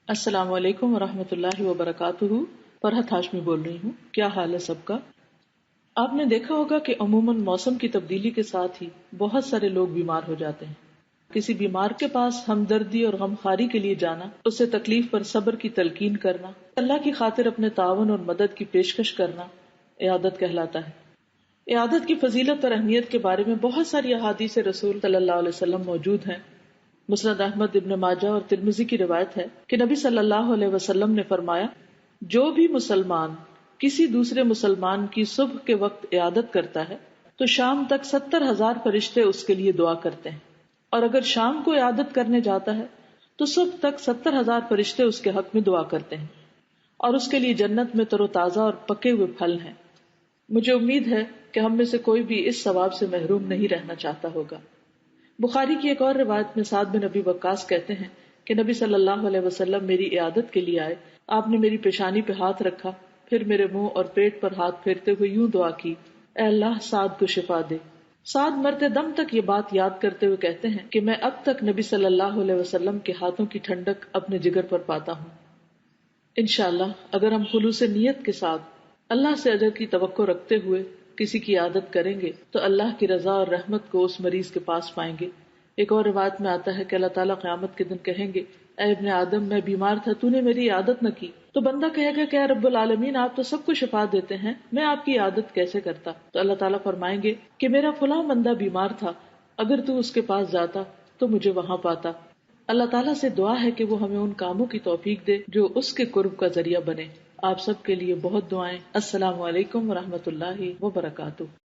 السلام علیکم ورحمۃ اللہ وبرکاتہ۔ فرحت ہاشمی بول رہی ہوں۔ کیا حال ہے سب کا؟ آپ نے دیکھا ہوگا کہ عموماً موسم کی تبدیلی کے ساتھ ہی بہت سارے لوگ بیمار ہو جاتے ہیں۔ کسی بیمار کے پاس ہمدردی اور غمخواری کے لیے جانا، اسے تکلیف پر صبر کی تلقین کرنا، اللہ کی خاطر اپنے تعاون اور مدد کی پیشکش کرنا عیادت کہلاتا ہے۔ عیادت کی فضیلت اور اہمیت کے بارے میں بہت ساری احادیث رسول صلی اللہ علیہ وسلم موجود ہیں۔ مسند احمد، ابن ماجہ اور ترمذی کی روایت ہے کہ نبی صلی اللہ علیہ وسلم نے فرمایا، جو بھی مسلمان کسی دوسرے مسلمان کی صبح کے وقت عیادت کرتا ہے تو شام تک 70,000 فرشتے اس کے لیے دعا کرتے ہیں، اور اگر شام کو عیادت کرنے جاتا ہے تو صبح تک 70,000 فرشتے اس کے حق میں دعا کرتے ہیں، اور اس کے لیے جنت میں تر و تازہ اور پکے ہوئے پھل ہیں۔ مجھے امید ہے کہ ہم میں سے کوئی بھی اس ثواب سے محروم نہیں رہنا چاہتا ہوگا۔ بخاری کی ایک اور روایت میں سعد بن ابی وقاص کہتے ہیں کہ نبی صلی اللہ علیہ وسلم میری عیادت کے لیے آئے، آپ نے میری پیشانی پہ ہاتھ رکھا، پھر میرے منہ اور پیٹ پر ہاتھ پھیرتے ہوئے یوں دعا کی، اے اللہ سعد کو شفا دے۔ سعد مرتے دم تک یہ بات یاد کرتے ہوئے کہتے ہیں کہ میں اب تک نبی صلی اللہ علیہ وسلم کے ہاتھوں کی ٹھنڈک اپنے جگر پر پاتا ہوں۔ انشاءاللہ اگر ہم خلوص نیت کے ساتھ اللہ سے اجر کی توقع رکھتے ہوئے کسی کی عادت کریں گے تو اللہ کی رضا اور رحمت کو اس مریض کے پاس پائیں گے۔ ایک اور روایت میں آتا ہے کہ اللہ تعالیٰ قیامت کے دن کہیں گے، اے ابن آدم میں بیمار تھا، تو نے میری عادت نہ کی۔ تو بندہ کہے گا کہ اے رب العالمین، آپ تو سب کو شفا دیتے ہیں، میں آپ کی عادت کیسے کرتا؟ تو اللہ تعالیٰ فرمائیں گے کہ میرا فلاں بندہ بیمار تھا، اگر تو اس کے پاس جاتا تو مجھے وہاں پاتا۔ اللہ تعالیٰ سے دعا ہے کہ وہ ہمیں ان کاموں کی توفیق دے جو اس کے قرب کا ذریعہ بنے۔ آپ سب کے لیے بہت دعائیں۔ السلام علیکم ورحمۃ اللہ وبرکاتہ۔